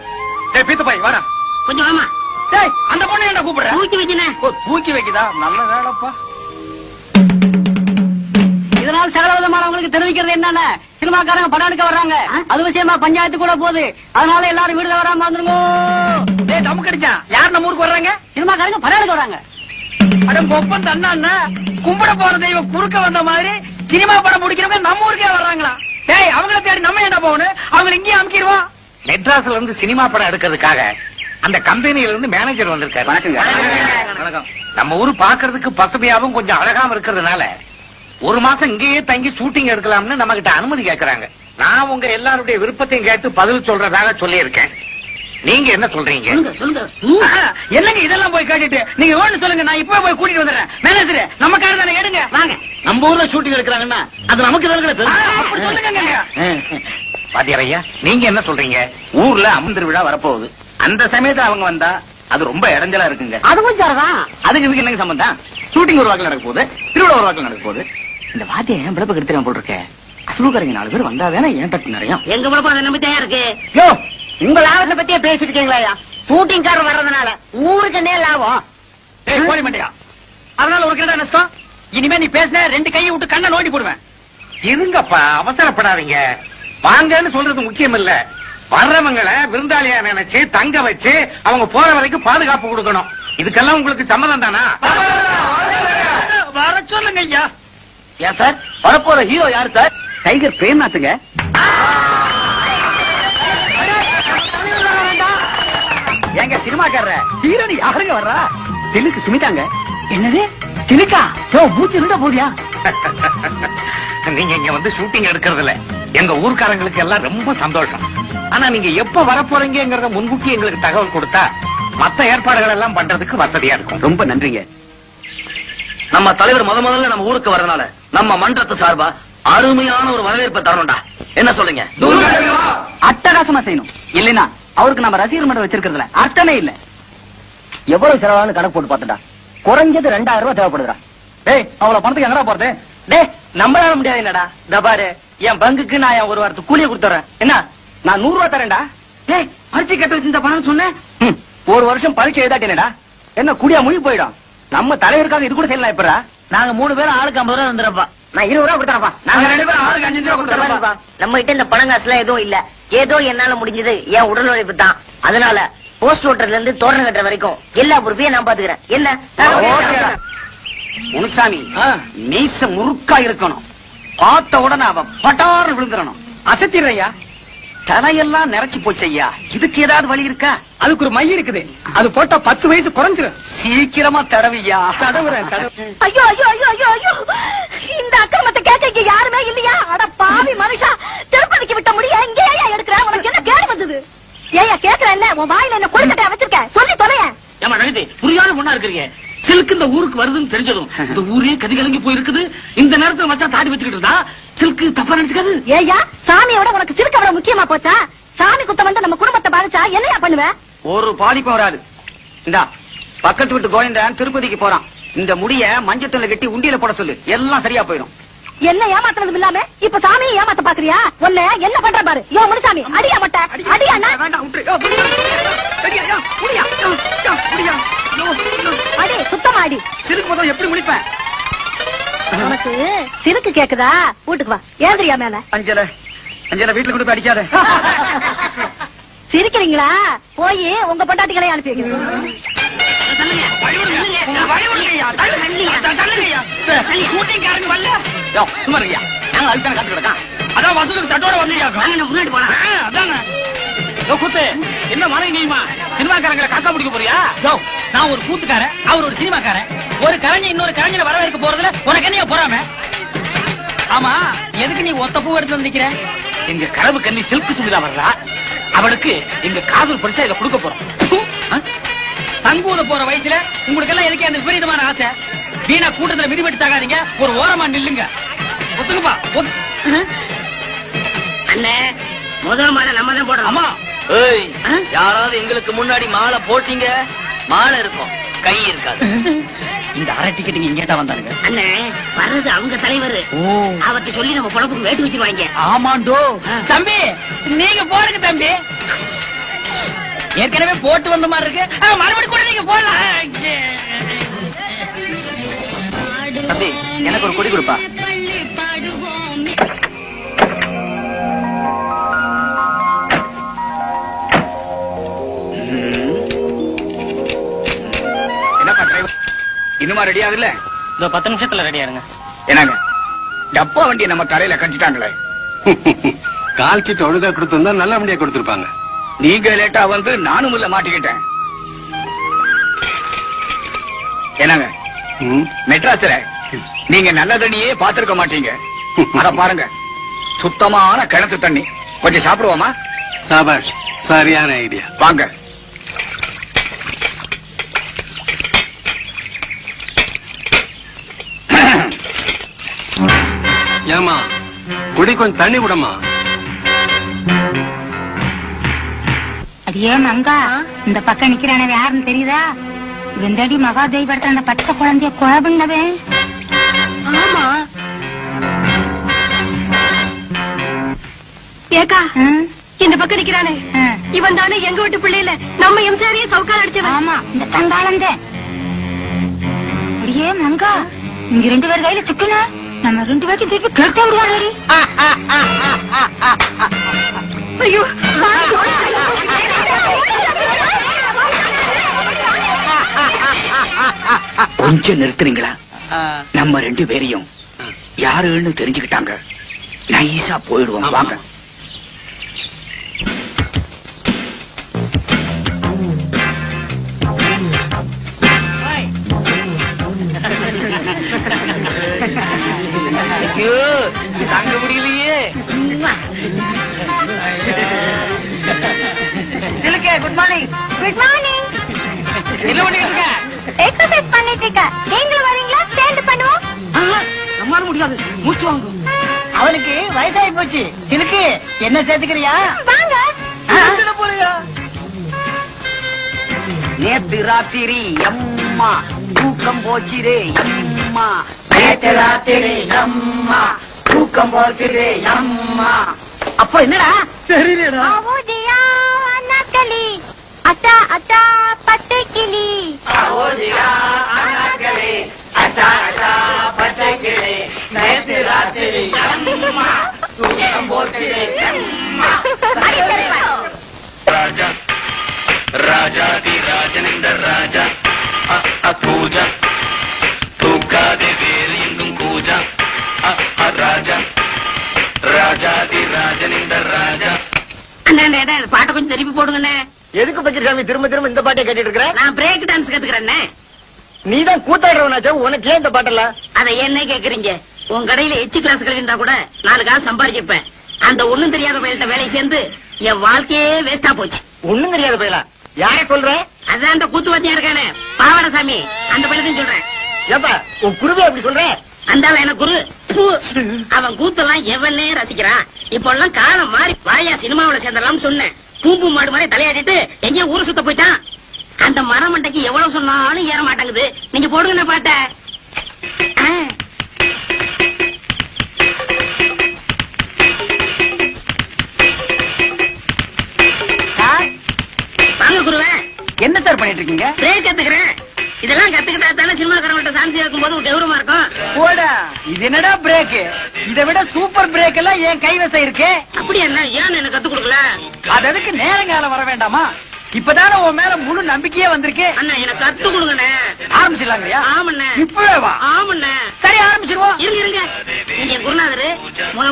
டேய் பீத்த பாய், வரேன். கொஞ்சம் வாமா. டேய், அந்த பொண்ணு என்ன கூப்பிடுற? தூக்கி வைக்கினேன். ஓ, தூக்கி வைக்குதா? நல்ல வேலைப்பா. இதனால் சகலவிதமானவங்களுக்கு தெரிவிக்கிறது என்னன்னா, சினிமாக்காரங்க படம் எடுக்க வர்றாங்க. அது விஷயமா பஞ்சாயத்து கூட போகுது. அதனால எல்லாரும் வீடுல வராம வந்துருங்க. டேய், தம்மு கடிச்சா யார் நம்ம ஊருக்கு வர்றாங்க? சினிமாக்காரங்க படம் எடுக்க வர்றாங்க. அடம் ஒப்பம் தண்ணா கும்பிட போற தெய்வம் குறுக்க வந்த மாதிரி சினிமா படம் முடிக்கிறவங்க நம்ம ஊருக்கே வர்றாங்களா? டேய், அவங்கள தேடி நம்ம என்ன போகணும்? அவங்க இங்கேயே அமுக்கிடுவோம். மெட்ராஸ்ல இருந்து சினிமா படம் எடுக்கிறதுக்காக அந்த கம்பெனியில இருந்து மேனேஜர் வந்திருக்காரு. வணக்கம். நம்ம ஊரு பாக்குறதுக்கு பசுமையாவும் கொஞ்சம் அழகாவும் இருக்கிறதுனால 1 மாசம் இங்கேயே தங்கி ஷூட்டிங் எடுக்கலாம்னு நம்ம கிட்ட அனுமதி கேட்கறாங்க. நான் உங்க எல்லாருடைய விருப்பத்தையும் கேட்டு பதில் சொல்றதாக சொல்லி இருக்கேன். நீங்க என்ன சொல்றீங்க? என்னங்க இதெல்லாம் போய் கேட்டுட்டு நீங்க ஒண்ணு சொல்லுங்க, நான் இப்ப போய் கூட்டிட்டு வந்துடுறேன். மேனேஜர் நம்ம கார் தானே, எடுங்க வாங்க. நம்ம ஊர்ல ஷூட்டிங் எடுக்கிறாங்கன்னா அது நமக்கு அப்படி சொல்லுங்க. பாத்தியார் ஐயா, நீங்க என்ன சொல்றீங்க? ஊர்ல அம்மன் திருவிழா வரப்போகுது. அந்த சமயத்துல அவங்க வந்தா அது ரொம்ப இடைஞ்சலா இருக்குங்க. அதுவும் சரிதான். அதுக்கு இதுக்கு என்னங்க சம்பந்தம்? ஷூட்டிங் ஒரு வாக்கில் நடக்க போகுது, திருவிழா ஒரு வாக்கில் நடக்க போகுது. இந்த வாத்தியம் ஏன் பிழப்பு கெடுத்துக்காம போட்டிருக்கேன்? அசலுக்காரங்க 4 பேர் வந்தாதானே ஏன் தட்டு நிறைய. எங்க பிழப்பு அதை நம்பி தான் இருக்கு. யோ, உங்க லாபத்தை பத்தியே பேசிட்டு இருக்கீங்களா? ஷூட்டிங் கார் வர்றதுனால ஊருக்கு என்ன லாபம்? போய் மாட்டியா? அதனால உனக்கு என்ன நஷ்டம்? இனிமே நீ பேசின 2 கையை விட்டு கண்ணை நோண்டி போடுவேன். இருங்கப்பா, அவசரப்படாதீங்க. வாங்கன்னு சொல்றது முக்கியம் இல்ல. வர்றவங்களை விருந்தாளியா நினைச்சு தங்க வச்சு அவங்க போற வரைக்கும் பாதுகாப்பு கொடுக்கணும். இதுக்கெல்லாம் உங்களுக்கு சம்மதம் தானா? வர சொல்லுங்க ஐயா. ஏன் சார், வரப்போற ஹீரோ யாரு சார்? டைகர் பிரேம்நாத்துங்க. ஏங்க சினிமாக்காரர ஹீரோனி யாருங்க வர்றா? சிலுக்கு சுமிதாங்க. என்னது சிலுக்கா? மூச்சு இருந்தா போதியா? நீங்க இங்க வந்து ஷூட்டிங் எடுக்கிறதுல எங்க ஊர்க்காரங்களுக்கு எல்லாம் ரொம்ப சந்தோஷம். ஆனா நீங்க எப்ப வரப்போறீங்கிறத முன்கூட்டி எங்களுக்கு தகவல் கொடுத்தா மத்த ஏற்பாடுகள் எல்லாம் பண்றதுக்கு வசதியா இருக்கும். ரொம்ப நன்றிங்க. நம்ம தலைவர் முதல்ல நம்ம ஊருக்கு வரனால நம்ம மன்றத்து சார்பா அருமையான ஒரு வரவேற்பை தரணும்டா. என்ன சொல்றீங்க? அட்டகாசமா செய்யணும். இல்லைன்னா அவருக்கு நம்ம ரசிகர் மன்றம் வச்சிருக்கிறதுல அர்த்தமே இல்ல. எவ்வளவு செலவானு கணக்கு போட்டு பார்த்துடா. குறைஞ்சது 2000 ரூபாய் தேவைப்படுதுடா. டேய், அவ்வளவு பணத்துக்கு எங்கடா போறது? டேய், நம்மளால முடியாது என்னடா. இந்த பாரு, என் பங்குக்கு நான் என் ஒரு வாரத்துக்கு கூலியை கொடுத்துறேன். என்ன, நான் 100 ரூபாய் தரேன்டா. டேய், பரிசை கட்ட வச்சு இந்த பணம் சொன்னேன். ஒரு வருஷம் பரீட்சை எழுதாட்டேனடா. என்ன குடியா முழுகி போயிடும். நம்ம தலைவருக்காக இது கூட செய்யலாம். இப்படா நாங்க 3 பேரும் ஆளுக்கு 50 ரூபாய் வந்துடுறப்பா. நான் 20 ரூபா கொடுத்துறப்பா. நாங்க 2 பேரும் ஆளுக்கு 5 ரூபாய் கொடுத்துறோம். நம்ம கிட்ட இந்த பணம் காசுலாம் எதுவும் இல்ல. ஏதோ என்னால முடிஞ்சது என் உடல் உழைப்பு தான். அதனால போஸ்ட் ஓட்டர்ல இருந்து தோரணம் கட்டுற வரைக்கும் எல்லா பொறுப்பையும் நான் பாத்துக்கிறேன். என்ன முனுசாமி, மீச முறுக்கா இருக்கணும். பார்த்த உடனே அவ பட்டாறு விழுந்துடணும். அசத்திரையா, தலையெல்லாம் நிறைச்சு போச்சு ஐயா. இதுக்கு ஏதாவது வழி இருக்கா? அதுக்கு ஒரு மை இருக்குது. அது போட்டா 10 வயசு குறைஞ்சிரும். சீக்கிரமா தடவியா? தடவுறேன். ஐயோ ஐயோ ஐயோ ஐயோ ஐயோ, இந்த அக்கிரமத்தை கேட்க இங்க யாருமே இல்லையா? அட பாவி மனுஷா, திருப்பதிக்கு விட்ட முடிய இங்கே ஏன் எடுக்கிற? உனக்கு என்ன கேடு வந்தது? ஏயா கேக்குறேன்ல, உன் வாயில என்ன கொழுக்கட்டையா வச்சிருக்க? சொல்லி தொலைய. ஏமா நகதி புரியாத பொண்ணா இருக்கிறீங்க. சில்க் இந்த ஊருக்கு வருதுன்னு தெரிஞ்சதும் இந்த ஊரே கதிகலங்கி போயிருக்குது. இந்த நேரத்துல மச்சா தாடி வச்சுக்கிட்டு இருந்தா சில்க் தப்பா நினைச்சுக்காது. ஏயா, சாமியோட உனக்கு சிறுக்க அவ்வளவு முக்கியமா போச்சா? சாமி குத்தம் வந்து நம்ம குடும்பத்தை பாதிச்சா என்னையா பண்ணுவ? ஒரு பாதிப்பும் வராது. இந்தா, பக்கத்து வீட்டு கோவிந்தன் திருப்பதிக்கு போறான். இந்த முடிய மஞ்சத்துல கட்டி உண்டியில போட சொல்லு, எல்லாம் சரியா போயிடும். என்ன ஏமாத்துறதும் இல்லாம இப்ப சாமியை ஏமாத்த பாக்குறியா? உன்ன என்ன பண்ற பாரு. யோ முனுசாமி, அடியா மட்ட அடியா. வேண்டாம், விட்டுரு. அடி சுத்தமா அடி. சிலுக்கு முதல்ல எப்படி முடிப்பேன்? உனக்கு சிலுக்கு கேக்குதா? வீட்டுக்கு வா, ஏந்திரியா மேல. அஞ்சல வீட்டுல கொண்டு போய் அடிக்காத. சிரிக்கிறீங்களா? போய் உங்க பொண்டாட்டிகளை அனுப்பி வைக்கிறேன். என்ன மனைவியுமா சினிமாக்காரங்களை காக்கா முடிக்க போறியா? நான் ஒரு கூத்துக்காரன், அவர் ஒரு சினிமாக்காரன். ஒரு கலைஞர் இன்னொரு கலைஞரை வரவேற்க போறதுல உனக்கு என்ன போறாம? ஆமா, எதுக்கு நீ ஒத்த பூ எடுத்து வந்திருக்கிற? எங்க கனவு கண்ணி சில்க் சுமிதா வர்றா. அவளுக்கு எங்க காதல் பரிசா இதை கொடுக்க போறோம். சங்கூத போற வயசுல உங்களுக்கு எல்லாம் எதுக்கு அந்த விபரீதமான ஆசை? வீணா கூட்டத்துல மிதிபட்டு தாகாதீங்க. ஒரு ஓரமா நில்லுங்க. ஒத்துக்குப்பா. அண்ணே, முதல் மாலை நம்ம தான் போடுறோம். அம்மா, யாராவது எங்களுக்கு முன்னாடி மாலை போட்டீங்க, மாலை இருக்கும், கை இருக்காது. இந்த அரை டிக்கெட் இங்கேட்டா வந்தாருங்க. அண்ணே, வர்றது அவங்க தலைவர். அவர்கிட்ட சொல்லி நம்ம பொழப்புக்கு வேட்டு வச்சிருவாங்க. ஆமாண்டோ. தம்பி, நீங்க போடுங்க தம்பி. ஏற்கனவே போட்டு வந்த மாதிரி இருக்கு. மறுபடியும் கூட நீங்க போடலாம். தம்பி, எனக்கு ஒரு கொடி கொடுப்பா. என்னப்பா டிரைவர், இன்னுமா ரெடி ஆகல? இந்த 10 நிமிஷத்துல ரெடியா இருங்க. என்னங்க, டப்பா வண்டியை நம்ம தரையில கட்டிட்டாங்களே. கால் கிட்ட ஒழுங்கா கொடுத்திருந்தா நல்ல வண்டியா கொடுத்திருப்பாங்க. நீங்க லேட்டா வந்து நானும் உள்ள மாட்டிக்கிட்டேன். என்னங்க, மெட்ராஸ்ல நீங்க நல்ல தண்ணியே பாத்திருக்க மாட்டீங்க. அத பாருங்க, சுத்தமான கிணத்து தண்ணி. கொஞ்சம் சாப்பிடுவோமா? சாபாஷ், சரியான ஐடியா. வாங்க. ஏமா குடி கொஞ்சம் தண்ணி விடமா. அடியே மங்கா, இந்த பக்கம் நிக்கிறானவே யாருன்னு தெரியுதா? வெந்தடி மகாதேவி படத்துல அந்த பச்சை குழந்தைய கொலை பண்ணவே. ஆமா ஏக்கா, இந்த பக்கம் நிக்கிறானே இவன் தானே எங்க வீட்டு பிள்ளையில நம்ம எம்சாரியே சவுக்கால் அடிச்சவன். ஆமா, இந்த தங்காளந்த. அடியே மங்கா, இங்க 2 பேர் கையில சிக்கன நம்ம 2 பேருக்கு திருப்பி கேட்டு விடுவாரு. ஐயோ கொஞ்சம் நிறுத்துறீங்களா? நம்ம 2 பேரையும் யாருன்னு தெரிஞ்சுக்கிட்டாங்க. நைஸா போயிடுவோம். வாங்க. தாங்க முடியலையே. சிலுக்கே, குட் மார்னிங். Good morning. என்ன பண்ணிட்டு இருக்க? எக்ஸர்சைஸ் பண்ணிட்டு இருக்க. நீங்களும் வரீங்களா? சேர்ந்து பண்ணுவோம். நம்மால முடியாது, மூச்சு வாங்கும். அவனுக்கு வயசாகி போச்சு. சிலுக்கு என்ன சேர்த்துக்கிறியா? வாங்க. போறியா? நேத்து ராத்திரி அம்மா தூக்கம் போச்சுரே அம்மா. நேத்து ராத்திரி அம்மா தூக்கம் போச்சுரே அம்மா. அப்போ என்னடா? தெரியலடா. அவதியா அண்ணாக்களி, அத்தா அத்தா பச்சை கிளி. அவதியா அண்ணாக்களே, அச்சா அச்சா பச்சை கிளி. நேத்து ராத்திரி அம்மா தூக்கம் போச்சுரே அம்மா. ராஜா ராஜாதி ராஜனிந்த ராஜா பூஜா தூக்காதே வேறு எங்கும் பூஜா ராஜா ராஜாதி ராஜனிந்த ராஜா. அண்ணே பாட்டை கொஞ்சம் திருப்பி போடுங்கண்ணே. எதுக்கு பக்கிரசாமி திரும்ப திரும்ப இந்த பாட்டை கேட்டுட்டு இருக்கிற? நான் பிரேக் டான்ஸ் கத்துக்கிறேன்னே. நீதான் கூத்தாடுறவனாச்சா, உனக்கு ஏன் இந்த பாட்டெல்லாம்? அதை என்ன கேக்குறீங்க? உன் கடையில எச்சு கிளாஸ் கழிந்தா கூட 4 காசு சம்பாதிச்சிருப்பேன். அந்த ஒண்ணும் தெரியாத பையன்கிட்ட வேலை சேர்ந்து என் வாழ்க்கையே வேஸ்டா போச்சு. ஒண்ணும் தெரியாத பையலா? யார சொல்ற? அதான் அந்த கூத்துவாத்தியா இருக்கானே பாவடசாமி, அந்த பையனையும் சொல்றேன். ஏப்பா உன் குருவே அப்படி சொல்ற? அந்த எனக்கு குரு. பூ. அவன் கூத்தெல்லாம் எவனே ரசிக்கிறான். இப்ப எல்லாம் காலம் மாறி வாயா சினிமாவில சேர்ந்தலாம் சொன்னேன். பூம்பு மாடு மாதிரி தலையாடிட்டு எங்கேயும் ஊரு சுத்த போயிட்டான். அந்த மரமண்டைக்கு எவ்வளவு சொன்னாலும் ஏற மாட்டாங்குது. நீங்க போடுங்க பாட்ட. வாங்க குருவே. என்ன சார் பண்ணிட்டு இருக்கீங்க? பிரேக் கத்துக்கிறேன். இதெல்லாம் கத்துக்கிட்டா தானே சினிமாக்காரங்கள்ட்ட சான்ஸ் இருக்கும்போது கௌரவமா இருக்கும். போடா, இது என்னடா பிரேக்? இதை விட சூப்பர் பிரேக் எல்லாம் என் கைவசம் இருக்கு. அப்படி என்ன ஏன் எனக்கு கத்து கொடுக்கல? அது அதுக்கு நேரங்காலம் வர வேண்டாமா? இப்பதானே உன் மேல முழு நம்பிக்கையே வந்திருக்கு. அண்ணா எனக்கு கத்து கொடுங்கண்ணே. ஆரம்பிச்சிடலாங்கய்யா? ஆமண்ணே. இப்பவே வா. ஆமண்ணே. சரி, ஆரம்பிச்சிருவோம். இருங்க நீங்க குருநாதரு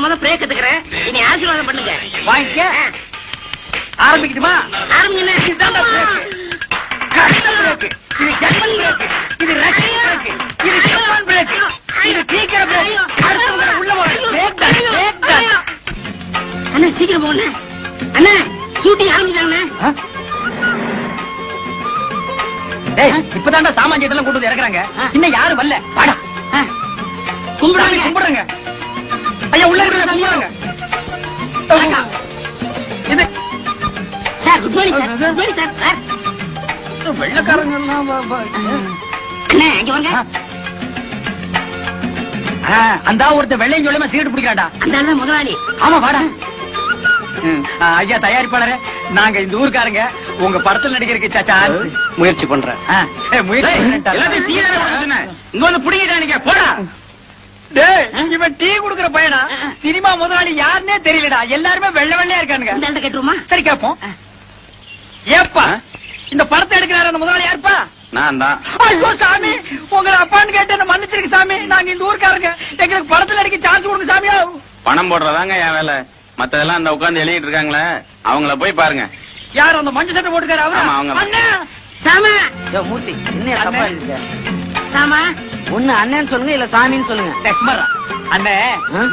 முத பிரேக் கத்துக்கிறேன். இனி ஆசீர்வாதம் பண்ணுங்க. வாங்கிக்க. ஆரம்பிக்கட்டுமா? ஆரம்பிங்கண்ணே. இதுதான் பிரேக். கஷ்ட பிரேக். இது ஜெர்மன் பிரேக். இது ரஷ்யன் பிரேக். இது ஜெர்மன் பிரேக். இது சீக்கிர பிரேக். அடுத்தவங்க உள்ள போற பிரேக் தான். பிரேக் தான். அண்ணா சீக்கிரம் போங்க அண்ணா. ஷூட்டிங் ஆரம்பிச்சாங்கண்ணே. டேய், இப்பதான்டா சாமான்யத்தெல்லாம் கொண்டு வந்து இறக்குறாங்க. இன்னும் யாரும் வரல. வாடா. கும்பிடுறாங்க. கும்பிடுறாங்க. ஐயா உள்ள இருக்கிற கும்பிடுறாங்க. இது sir good morning sir. Good morning sir. Sir வெள்ளக்காரங்க அண்ணா இங்க வாங்க. அந்த ஒருத்த வெள்ளையும் சொல்லுமா சீட்டு பிடிக்கிறாடா. அந்த ஆளு தான் முதலாளி. ஆமா வாடா. ஐயா தயாரிப்பாளரே, நாங்க இந்த ஊருக்காரங்க உங்க படத்தில் நடிக்கிறதுக்கு சாச்சா முயற்சி பண்றேன். எல்லாத்தையும் டீ இங்க வந்து பிடிக்கிட்டானுங்க. போடா. டேய், இவன் டீ குடுக்கிற பையனா? சினிமா முதலாளி யாருன்னே தெரியலடா. எல்லாருமே வெள்ளை வெள்ளையா இருக்கானுங்க. இந்த ஆள்கிட்ட கேட்டுருமா? சரி கேப்போம். ஏப்பா இந்த படத்தை எடுக்கிறாரு அந்த முதலாளி யாருப்பா? நான் தான். ஐயோ சாமி, உங்களை அப்பான்னு கேட்டு மன்னிச்சிருக்கு சாமி. நாங்க இந்த ஊருக்காரங்க, எங்களுக்கு படத்துல நடிக்க சான்ஸ் கொடுங்க சாமியா. பணம் போடுறதாங்க என் வேலை. மத்ததெல்லாம் அந்த உட்கார்ந்து எழுதிட்டு இருக்காங்களே, அவங்கள போய் பாருங்க. யார் அந்த மஞ்சள் சட்டை போட்டுக்காரு? ஆமா, அவங்க அவரா? தான். அண்ணா சாமா மூர்த்தி என்ன தப்பா இருக்கு? சாமா ஒண்ணு அண்ணன் சொல்லுங்க, இல்ல சாமின்னு சொல்லுங்க. அண்ணே,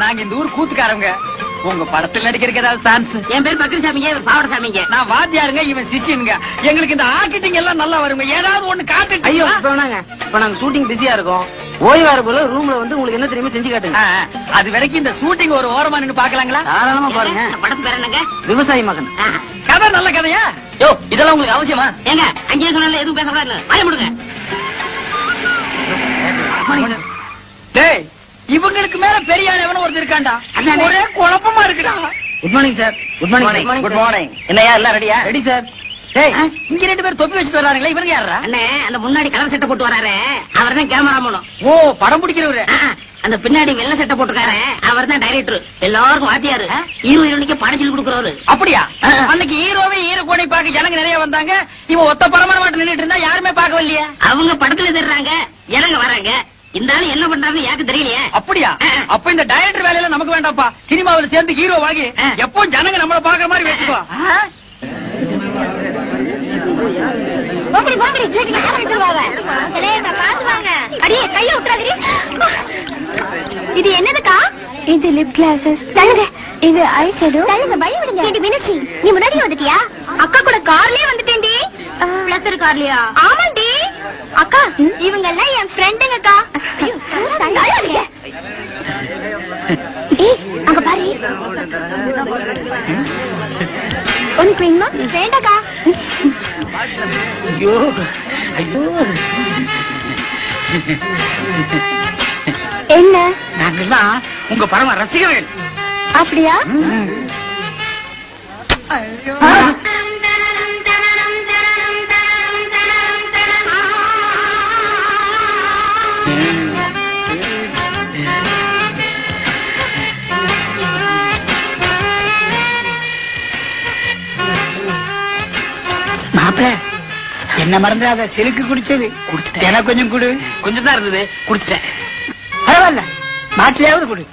நாங்க இந்த ஊர் கூத்துக்காரங்க. உங்க படத்துல நடிக்கிறதுக்கு ஏதாவது சான்ஸ்? என் பேர் பக்ரிசாமிங்க, இவர் பாவட சாமிங்க. நான் வாத்தியாருங்க, இவன் சிஷியனுங்க. எங்களுக்கு இந்த ஆக்கிட்டிங் எல்லாம் நல்லா வருங்க. ஏதாவது ஒண்ணு காட்டு. ஐயோ இப்ப நாங்க ஷூட்டிங் பிஸியா இருக்கோம். ஓய்வார போல ரூம்ல வந்து உங்களுக்கு என்ன தெரியுமா செஞ்சு காட்டுங்க. அது வரைக்கும் இந்த ஷூட்டிங் ஒரு ஓரமா நின்னு பாக்கலாங்களா? தாராளமா பாருங்க. படத்து பேர் என்னங்க? விவசாயி மகன். கதை நல்ல கதையா? யோ இதெல்லாம் உங்களுக்கு அவசியமா? ஏங்க அங்கேயே சொன்னால எதுவும் பேசக்கூடாது. வாய முடுங்க. டேய், இவங்களுக்கு மேல பெரிய ஆள் எவனோ ஒருத்தர் இருக்காண்டா. ஒரே குழப்பமா இருக்குடா. Good morning sir. Good morning. Good morning. என்னையா எல்லாம் ரெடியா? Ready sir. டேய், இங்க 2 பேர் தொப்பி வச்சுட்டு வராங்களே, இவங்க யாரா? அண்ணே அந்த முன்னாடி கலர் சட்டை போட்டு வராரு, அவர் தான் கேமராமேன். ஓ, படம் பிடிக்கிறவரு. அந்த பின்னாடி வெள்ளை சட்டை போட்டுருக்காரு, அவர் தான் டைரக்டர். எல்லாருக்கும் வாத்தியாரு. ஹீரோ ஹீரோனிக்கு படம் சொல்லி கொடுக்குறவரு. அப்படியா? அன்னைக்கு ஹீரோவே ஹீரோ கோணை பார்க்க ஜனங்க நிறைய வந்தாங்க. இவன் ஒத்த படமான மாட்டு நின்னுட்டு இருந்தா யாருமே பார்க்கவில்லையே. அவங்க படத்துல தர்றாங்க, ஜனங்க வராங்க. இந்த ஆளு என்ன பண்றாருன்னு யாருக்கு தெரியலையே. அப்படியா? அப்ப இந்த டைரக்டர் வேலையில நமக்கு வேண்டாம்ப்பா. சினிமாவில் சேர்ந்து ஹீரோ வாங்கி எப்போ ஜனங்க நம்மள பாக்குற மாதிரி வச்சுக்கோ. இது என்னதுக்கா? இது லிப் கிளாஸஸ். இது ஐ ஷேடோ. பயம் விடுங்க. இது மீனாட்சி, நீ முன்னாடி வந்துட்டியா? அக்கா கூட கார்லயே வந்துட்டேன்டி. பிளஸர் கார்லயா? ஆமாண்டி. அக்கா இவங்க எல்லாம் என் ஃப்ரெண்டுங்கக்கா. ஏய் அங்க பாரு. ஒன்னு குயின்மா வேண்டாக்கா. ஐயோ ஐயோ. என்ன? நாங்கெல்லாம் உங்க பரம ரசிகர்கள். அப்படியா? மாப்பிள்ள என்ன மறந்துடாத, செலுக்கு குடிச்சது எனக்கு கொஞ்சம் கொடு. கொஞ்சம் தான் இருந்தது, குடிச்சிட்டேன். பரவாயில்ல, மாட்டிலையாவது கொடு.